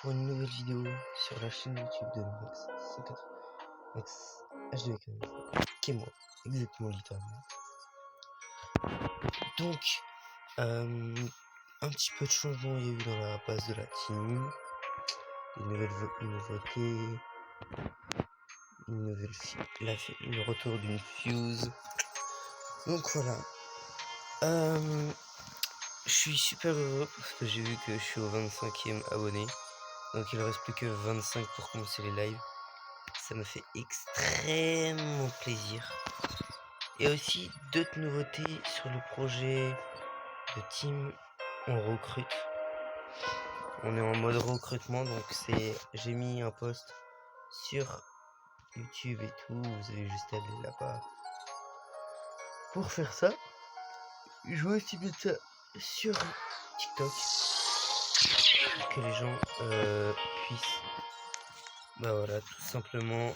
pour une nouvelle vidéo sur la chaîne YouTube de Max Max HD qui est moi, exactement littéralement. Donc, un petit peu de changement il y a eu dans la base de la team, des nouvelles nouveautés, le retour d'une fuse. Donc voilà. Je suis super heureux parce que j'ai vu que je suis au 25e abonné. Donc il ne reste plus que 25 pour commencer les lives. Ça me fait extrêmement plaisir. Et aussi d'autres nouveautés sur le projet de team. On recrute. On est en mode recrutement, donc j'ai mis un post sur YouTube et tout. Vous avez juste à aller là-bas pour faire ça. Je vais aussi mettre ça sur TikTok pour que les gens puissent, bah voilà, tout simplement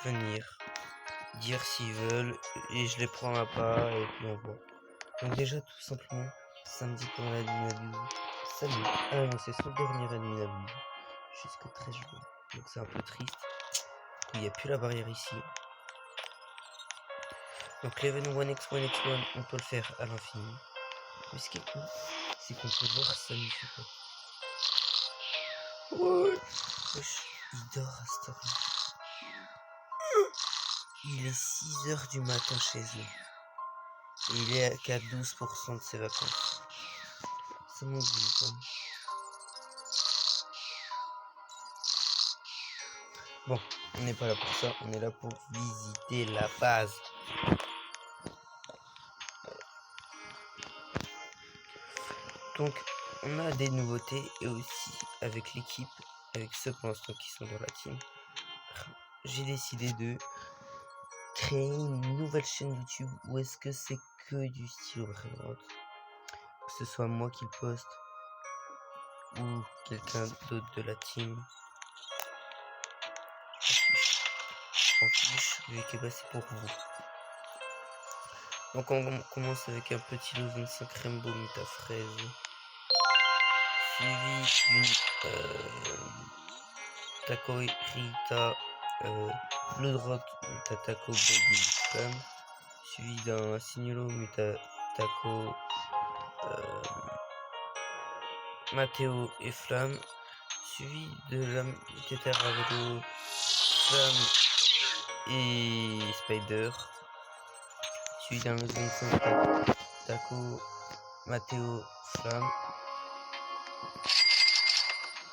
venir dire s'ils veulent et je les prends à part et puis on voit. Donc déjà tout simplement samedi pour l'admin abuse. Salut. Ah non, c'est son dernier admin abuse jusqu'au 13 juin. Donc c'est un peu triste. Il n'y a plus la barrière ici. Donc l'event 1x1x1 on peut le faire à l'infini. Mais ce qui est cool, c'est qu'on peut voir Samy Choco. Ouais. Il dort à cette heure-là. Il est 6h du matin chez eux. Et il est qu'à 12% de ses vacances. C'est mon but, hein. Bon, on n'est pas là pour ça, on est là pour visiter la base. Donc, on a des nouveautés et aussi avec l'équipe, avec ceux pour l'instant qui sont dans la team, j'ai décidé de créer une nouvelle chaîne YouTube où est-ce que c'est que du style Brainrot. Que ce soit moi qui le poste ou quelqu'un d'autre de la team. En fiche, vu que bah, c'est pour vous. Donc on commence avec un petit lot 25 Rainbow Mita fraise, suivi d'une Taco Rita Blood Rot Muta Taco Baby Flamme, suivi d'un Signolo Muta Taco Matteo et Flamme, suivi de la Teteravelo Flamme et Spider, suivi d'un lot 25 Taco Matteo Flamme.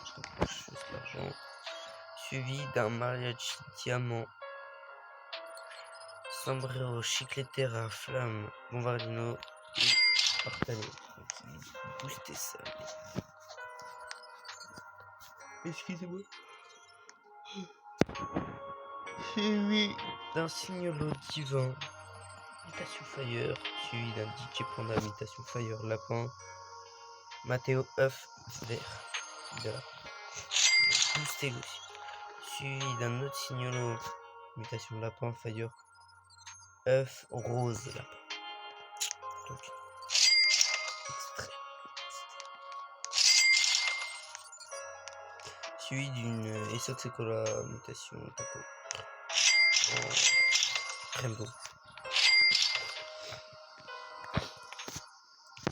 Je rapproche juste l'argent. Suivi d'un mariachi diamant, sombrero chicletera flamme, bombardino et partalé. Donc il est boosté ça. Excusez-moi. Suivi d'un signolo divin, mutation fire, suivi d'un DJ panda, mutation fire lapin, Matteo œuf vert de la boosté aussi. Suivi d'un autre signolo, mutation lapin fire, œuf rose lapin. Donc, extrait. Suivi d'une Essoxecola mutation taco Rainbow.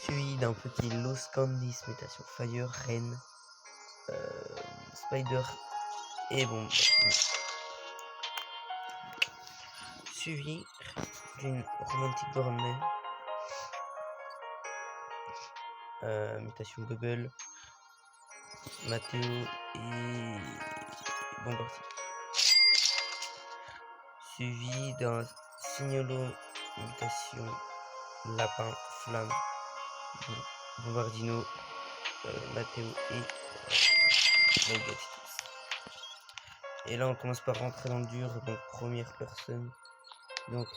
Suivi d'un petit Los Candies mutation Fire Reine, Spider et bon. Suivi d'une Romantic Gourmet, mutation Bubble, Matteo et Bombardier. Suivi d'un Signolo mutation Lapin Flamme, Bombardino, Matteo et Megatitos. Et là on commence par rentrer dans le dur, donc première personne. Donc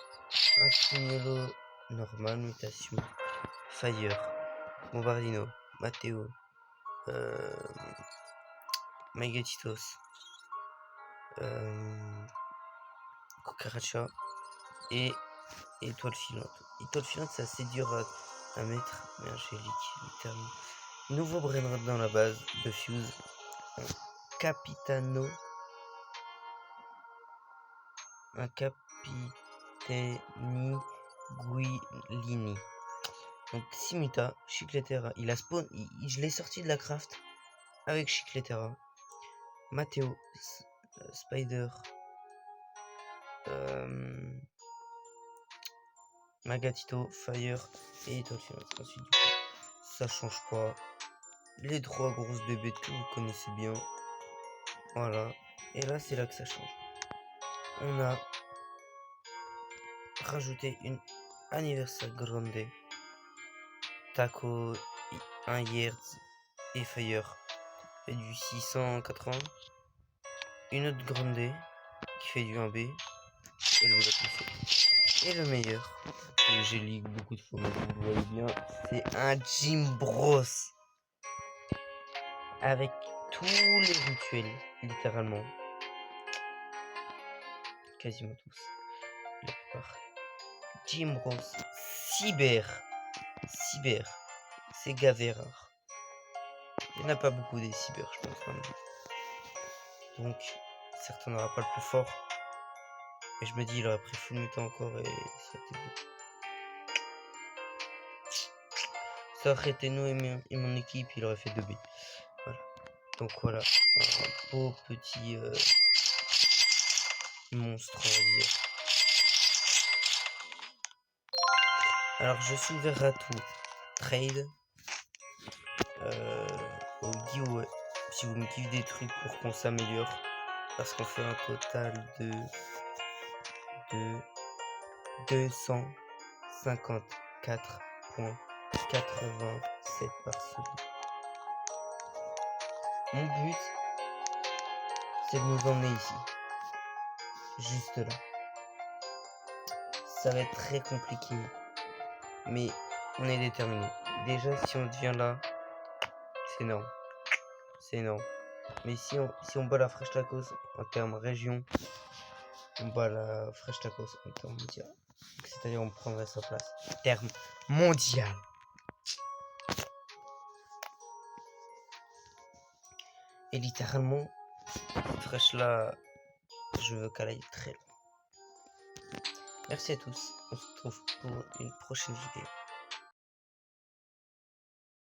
un Signolo normal, mutation Fire, Bombardino, Matteo, Megatitos, Cucaracha et Étoile filante. Étoile filante c'est assez dur à mettre, mais angélique littéralement. Nouveau brainrot dans la base de Fuse. Capitano. Un Capitani Guilini. Donc Simuta, Chicletera. Il a spawn. Je l'ai sorti de la craft avec Chicletera. Matteo, Spider. Magatito, Fire et Étoile Filante. Ensuite, du coup, ça change pas. Les 3 grosses bébêtes que vous connaissez bien. Voilà. Et là, c'est là que ça change. On a rajouté une anniversaire grande. Taco, 1 Yertz et Fire. Fait du 680. Une autre grande qui fait du 1B. Et le voilà. Et le meilleur, que j'ai leak beaucoup de fois, mais vous le voyez bien, c'est un Jim Bros. Avec tous les rituels, littéralement. Quasiment tous. La plupart. Jim Bros. Cyber. C'est gavé rare. Il n'y en a pas beaucoup des cyber, je pense. Vraiment. Donc, certes, on n'aura pas le plus fort. Mais je me dis, il aurait pris full mutant encore et ça aurait été beau. Ça aurait été nous et mon équipe, il aurait fait 2B. Voilà. Donc voilà, un beau petit monstre, on va dire. Alors je suis ouvert à tout. Trade. Au giveaway. Si vous me kiffez des trucs pour qu'on s'améliore. Parce qu'on fait un total de 254,87 par seconde. Mon but, c'est de nous emmener ici. Juste là. Ça va être très compliqué. Mais on est déterminé. Déjà, si on devient là, c'est énorme. C'est énorme. Mais si on bat la Fresh Tacos en termes région, on bat la Fresh Tacos en termes mondial. C'est-à-dire on prendrait sa place. Terme mondial. Et littéralement, cette Fresh là, je veux qu'elle aille très loin. Merci à tous. On se retrouve pour une prochaine vidéo.